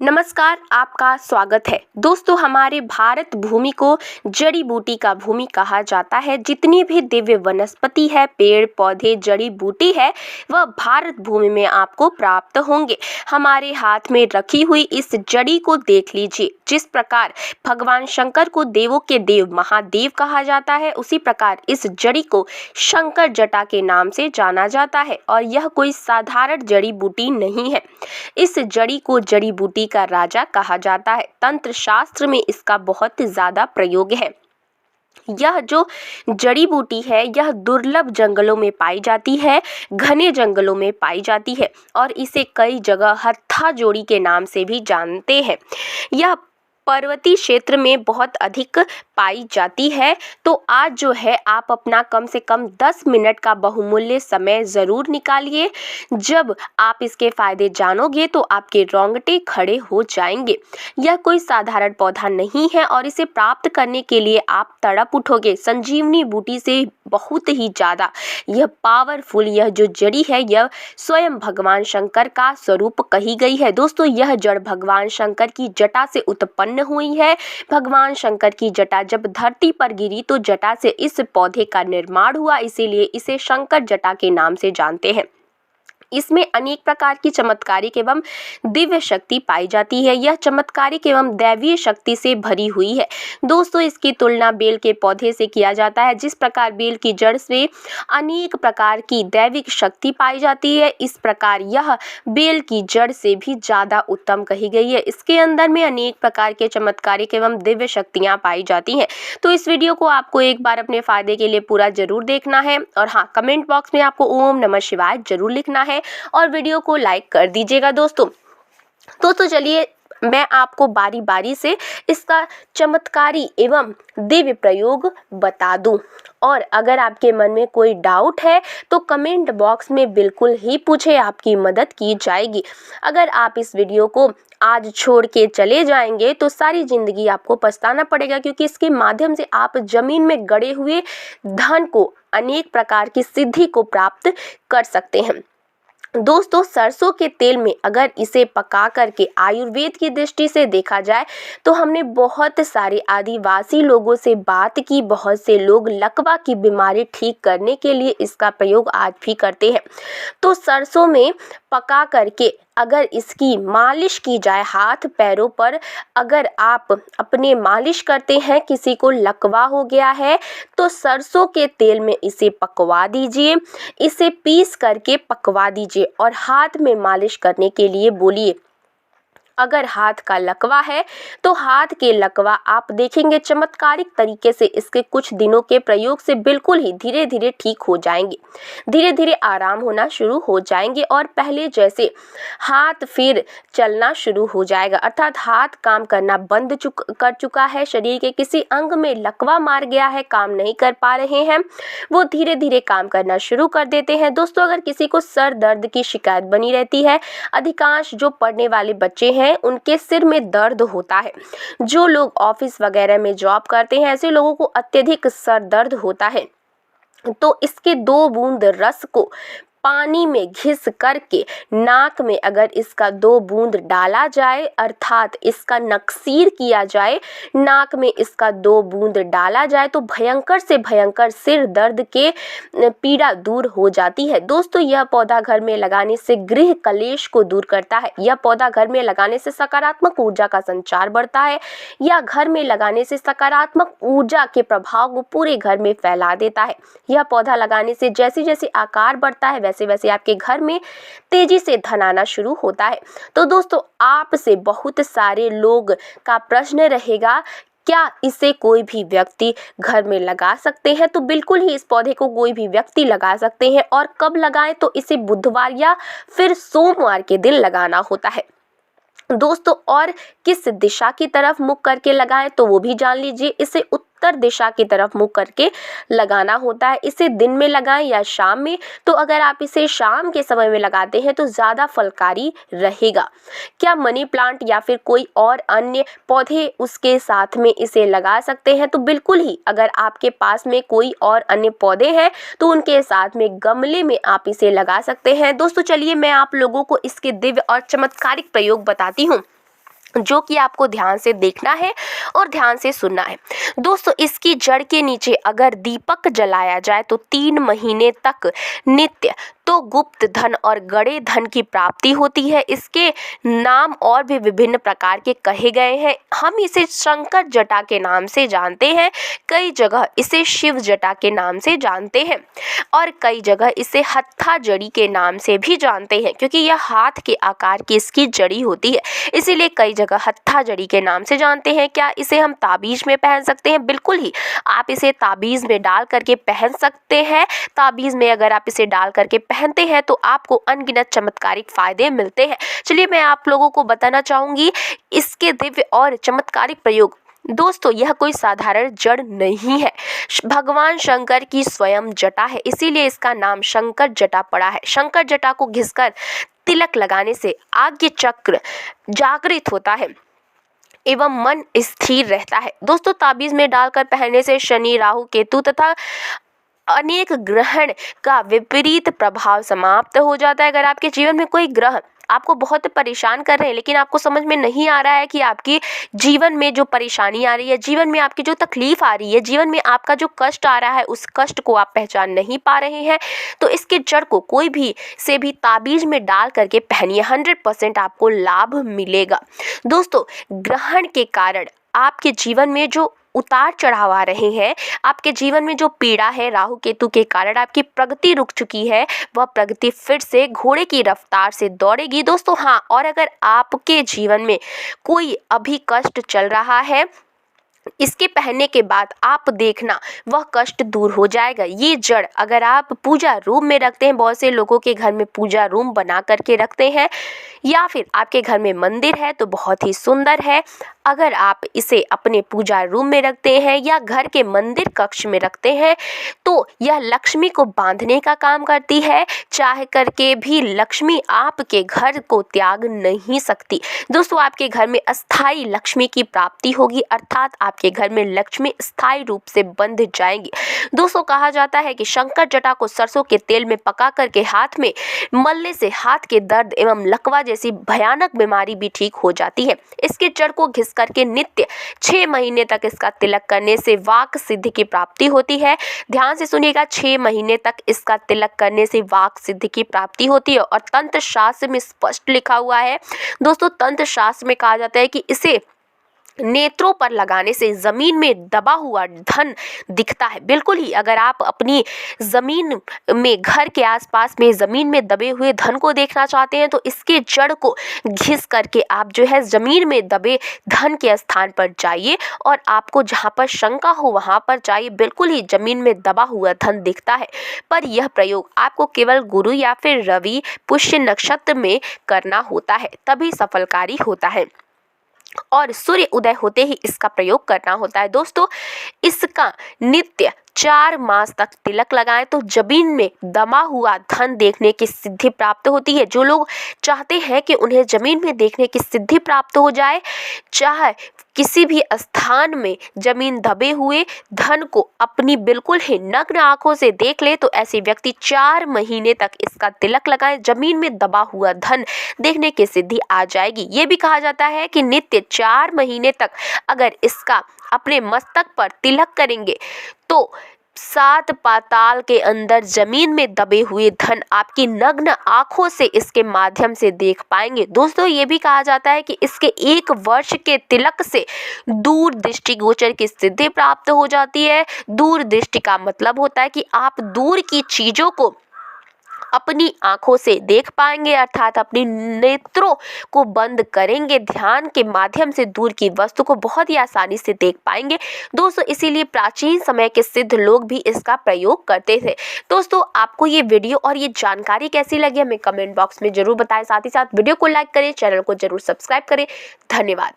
नमस्कार, आपका स्वागत है। दोस्तों, हमारे भारत भूमि को जड़ी बूटी का भूमि कहा जाता है। जितनी भी दिव्य वनस्पति है, पेड़ पौधे, जड़ी बूटी है, वह भारत भूमि में आपको प्राप्त होंगे। हमारे हाथ में रखी हुई इस जड़ी को देख लीजिए। जिस प्रकार भगवान शंकर को देवों के देव महादेव कहा जाता है, उसी प्रकार इस जड़ी को शंकर जटा के नाम से जाना जाता है। और यह कोई साधारण जड़ी बूटी नहीं है। इस जड़ी को जड़ी बूटी का राजा कहा जाता है। तंत्र शास्त्र में इसका बहुत ज्यादा प्रयोग है। यह जो जड़ी बूटी है, यह दुर्लभ जंगलों में पाई जाती है, घने जंगलों में पाई जाती है और इसे कई जगह हत्था जोड़ी के नाम से भी जानते हैं। यह पर्वतीय क्षेत्र में बहुत अधिक पाई जाती है। तो आज जो है, आप अपना कम से कम 10 मिनट का बहुमूल्य समय ज़रूर निकालिए। जब आप इसके फायदे जानोगे तो आपके रोंगटे खड़े हो जाएंगे। यह कोई साधारण पौधा नहीं है और इसे प्राप्त करने के लिए आप तड़प उठोगे। संजीवनी बूटी से बहुत ही ज़्यादा यह पावरफुल यह जो जड़ी है, यह स्वयं भगवान शंकर का स्वरूप कही गई है। दोस्तों, यह जड़ भगवान शंकर की जटा से उत्पन्न हुई है। भगवान शंकर की जटा जब धरती पर गिरी तो जटा से इस पौधे का निर्माण हुआ, इसीलिए इसे शंकर जटा के नाम से जानते हैं। इसमें अनेक प्रकार की चमत्कारिक एवं दिव्य शक्ति पाई जाती है। यह चमत्कारिक एवं दैवीय शक्ति से भरी हुई है। दोस्तों, इसकी तुलना बेल के पौधे से किया जाता है। जिस प्रकार बेल की जड़ से अनेक प्रकार की दैविक शक्ति पाई जाती है, इस प्रकार यह बेल की जड़ से भी ज़्यादा उत्तम कही गई है। इसके अंदर में अनेक प्रकार के चमत्कारिक एवं दिव्य शक्तियाँ पाई जाती हैं। तो इस वीडियो को आपको एक बार अपने फायदे के लिए पूरा जरूर देखना है और हाँ, कमेंट बॉक्स में आपको ओम नमः शिवाय जरूर लिखना है और वीडियो को लाइक कर दीजिएगा। दोस्तों चलिए, मैं आपको बारी बारी से इसका चमत्कारी एवं दिव्य प्रयोग बता दूं। और अगर आपके मन में कोई डाउट है तो कमेंट बॉक्स में बिल्कुल ही पूछे, आपकी मदद की जाएगी। अगर आप इस वीडियो को आज छोड़ के चले जाएंगे तो सारी जिंदगी आपको पछताना पड़ेगा, क्योंकि इसके माध्यम से आप जमीन में गड़े हुए धन को, अनेक प्रकार की सिद्धि को प्राप्त कर सकते हैं। दोस्तों, सरसों के तेल में अगर इसे पका करके आयुर्वेद की दृष्टि से देखा जाए तो हमने बहुत सारे आदिवासी लोगों से बात की। बहुत से लोग लकवा की बीमारी ठीक करने के लिए इसका प्रयोग आज भी करते हैं। तो सरसों में पका करके अगर इसकी मालिश की जाए हाथ पैरों पर, अगर आप अपने मालिश करते हैं, किसी को लकवा हो गया है तो सरसों के तेल में इसे पकवा दीजिए, इसे पीस करके पकवा दीजिए और हाथ में मालिश करने के लिए बोलिए। अगर हाथ का लकवा है तो हाथ के लकवा आप देखेंगे चमत्कारिक तरीके से इसके कुछ दिनों के प्रयोग से बिल्कुल ही धीरे धीरे ठीक हो जाएंगे, धीरे धीरे आराम होना शुरू हो जाएंगे और पहले जैसे हाथ फिर चलना शुरू हो जाएगा। अर्थात हाथ काम करना बंद कर चुका है, शरीर के किसी अंग में लकवा मार गया है, काम नहीं कर पा रहे हैं, वो धीरे धीरे काम करना शुरू कर देते हैं। दोस्तों, अगर किसी को सर दर्द की शिकायत बनी रहती है, अधिकांश जो पढ़ने वाले बच्चे हैं उनके सिर में दर्द होता है, जो लोग ऑफिस वगैरह में जॉब करते हैं, ऐसे लोगों को अत्यधिक सर दर्द होता है, तो इसके 2 बूंद रस को पानी में घिस करके नाक में अगर इसका 2 बूंद डाला जाए, अर्थात इसका नक्सीर किया जाए, नाक में इसका 2 बूंद डाला जाए तो भयंकर से भयंकर सिर दर्द के पीड़ा दूर हो जाती है। दोस्तों, यह पौधा घर में लगाने से गृह कलेश को दूर करता है। यह पौधा घर में लगाने से सकारात्मक ऊर्जा का संचार बढ़ता है, या घर में लगाने से सकारात्मक ऊर्जा के प्रभाव को पूरे घर में फैला देता है। यह पौधा लगाने से जैसे जैसे आकार बढ़ता है वैसे वैसे आपके घर में तेजी से धन आना शुरू होता है। तो दोस्तों, आपसे बहुत सारे लोग का प्रश्न रहेगा, क्या इसे कोई भी व्यक्ति घर में लगा सकते हैं? तो बिल्कुल ही इस पौधे को कोई भी व्यक्ति लगा सकते हैं। और कब लगाएं? तो इसे बुधवार या फिर सोमवार के दिन लगाना होता है। दोस्तों, और किस दिशा की तरफ मुख करके लगाएं तो वो भी जान लीजिए। इसे उत्तर दिशा की तरफ मुख करके लगाना होता है। इसे दिन में लगाएं या शाम में। तो अगर आप इसे शाम के समय में लगाते हैं तो ज़्यादा फलकारी रहेगा। क्या मनी प्लांट या फिर कोई और अन्य पौधे उसके साथ में इसे लगा सकते हैं? तो बिल्कुल ही, अगर आपके पास में कोई और अन्य पौधे हैं तो उनके साथ में गमले में आप इसे लगा सकते हैं। दोस्तों, चलिए मैं आप लोगों को इसके दिव्य और चमत्कारिक प्रयोग बताती हूँ। जो कि आपको ध्यान से देखना है और ध्यान से सुनना है। दोस्तों, इसकी जड़ के नीचे अगर दीपक जलाया जाए तो 3 महीने तक नित्य तो गुप्त धन और गड़े धन की प्राप्ति होती है। इसके नाम और भी विभिन्न प्रकार के कहे गए हैं। हम इसे शंकर जटा के नाम से जानते हैं, कई जगह इसे शिव जटा के नाम से जानते हैं और कई जगह इसे हत्था जड़ी के नाम से भी जानते हैं, क्योंकि यह हाथ के आकार की इसकी जड़ी होती है, इसीलिए कई जगह हत्था जड़ी के नाम से जानते हैं। क्या इसे हम ताबीज में पहन सकते हैं? बिल्कुल ही, आप इसे ताबीज में डाल करके पहन सकते हैं। ताबीज में अगर आप इसे डाल करके पहनते हैं तो आपको अनगिनत चमत्कारिक फायदे मिलते हैं। चलिए मैं आप लोगों को बताना चाहूंगी इसके दिव्य और चमत्कारिक प्रयोग। दोस्तों, यह कोई साधारण जड़ नहीं है, भगवान शंकर की स्वयं जटा है, इसीलिए इसका नाम शंकर जटा पड़ा है। शंकर जटा को घिसकर तिलक लगाने से आज्ञा चक्र जागृत होता है एवं मन स्थिर रहता है। दोस्तों, ताबीज में डालकर पहनने से शनि, राहु, केतु तथा अनेक ग्रहण का विपरीत प्रभाव समाप्त हो जाता है। अगर आपके जीवन में कोई ग्रह आपको बहुत परेशान कर रहे हैं, लेकिन आपको समझ में नहीं आ रहा है कि आपकी जीवन में जो परेशानी आ रही है, जीवन में आपकी जो तकलीफ आ रही है, जीवन में आपका जो कष्ट आ रहा है, उस कष्ट को आप पहचान नहीं पा रहे हैं, तो इसके जड़ को कोई भी से भी ताबीज में डाल करके पहनिए, 100% आपको लाभ मिलेगा। दोस्तों, ग्रहण के कारण आपके जीवन में जो उतार चढ़ाव आ रहे हैं, आपके जीवन में जो पीड़ा है, राहु केतु के कारण आपकी प्रगति रुक चुकी है, वह प्रगति फिर से घोड़े की रफ्तार से दौड़ेगी। दोस्तों, हाँ, और अगर आपके जीवन में कोई अभी कष्ट चल रहा है, इसके पहनने के बाद आप देखना वह कष्ट दूर हो जाएगा। ये जड़ अगर आप पूजा रूम में रखते हैं, बहुत से लोगों के घर में पूजा रूम बना करके रखते हैं, या फिर आपके घर में मंदिर है तो बहुत ही सुंदर है। अगर आप इसे अपने पूजा रूम में रखते हैं या घर के मंदिर कक्ष में रखते हैं तो यह लक्ष्मी को बांधने का काम करती है। चाह करके भी लक्ष्मी आपके घर को त्याग नहीं सकती। दोस्तों, आपके घर में अस्थाई लक्ष्मी की प्राप्ति होगी, अर्थात आपके घर में लक्ष्मी स्थायी रूप से बंध जाएंगी। दोस्तों, कहा जाता है कि शंकर जटा को सरसों के तेल में पका करके हाथ में मलने से हाथ के दर्द एवं लकवा जैसी भयानक बीमारी भी ठीक हो जाती है। इसके जड़ को घिस करके नित्य 6 महीने तक इसका तिलक करने से वाक सिद्धि की प्राप्ति होती है। ध्यान से सुनिएगा, 6 महीने तक इसका तिलक करने से वाक सिद्धि की प्राप्ति होती है और तंत्र शास्त्र में स्पष्ट लिखा हुआ है। दोस्तों, तंत्र शास्त्र में कहा जाता है कि इसे नेत्रों पर लगाने से जमीन में दबा हुआ धन दिखता है। बिल्कुल ही, अगर आप अपनी जमीन में, घर के आसपास में जमीन में दबे हुए धन को देखना चाहते हैं तो इसके जड़ को घिस करके आप जो है जमीन में दबे धन के स्थान पर जाइए और आपको जहां पर शंका हो वहां पर जाइए, बिल्कुल ही जमीन में दबा हुआ धन दिखता है। पर यह प्रयोग आपको केवल गुरु या फिर रवि पुष्य नक्षत्र में करना होता है, तभी सफलकारी होता है और सूर्य उदय होते ही इसका प्रयोग करना होता है। दोस्तों, इसका नित्य 4 मास तक तिलक लगाएं तो जमीन में दमा हुआ धन देखने की सिद्धि प्राप्त होती है। जो लोग चाहते हैं कि उन्हें जमीन में देखने की सिद्धि प्राप्त हो जाए, चाहे किसी भी स्थान में जमीन दबे हुए धन को अपनी बिल्कुल ही नग्न आंखों से देख ले, तो ऐसे व्यक्ति 4 महीने तक इसका तिलक लगाएं, जमीन में दबा हुआ धन देखने की सिद्धि आ जाएगी। ये भी कहा जाता है कि नित्य 4 महीने तक अगर इसका अपने मस्तक पर तिलक करेंगे तो 7 पाताल के अंदर जमीन में दबे हुए धन आपकी नग्न आंखों से इसके माध्यम से देख पाएंगे। दोस्तों, ये भी कहा जाता है कि इसके 1 वर्ष के तिलक से दूर दृष्टि गोचर की सिद्धि प्राप्त हो जाती है। दूर दृष्टि का मतलब होता है कि आप दूर की चीजों को अपनी आंखों से देख पाएंगे, अर्थात अपनी नेत्रों को बंद करेंगे, ध्यान के माध्यम से दूर की वस्तु को बहुत ही आसानी से देख पाएंगे। दोस्तों, इसीलिए प्राचीन समय के सिद्ध लोग भी इसका प्रयोग करते थे। दोस्तों, आपको ये वीडियो और ये जानकारी कैसी लगी हमें कमेंट बॉक्स में जरूर बताएं। साथ ही साथ वीडियो को लाइक करें, चैनल को जरूर सब्सक्राइब करें। धन्यवाद।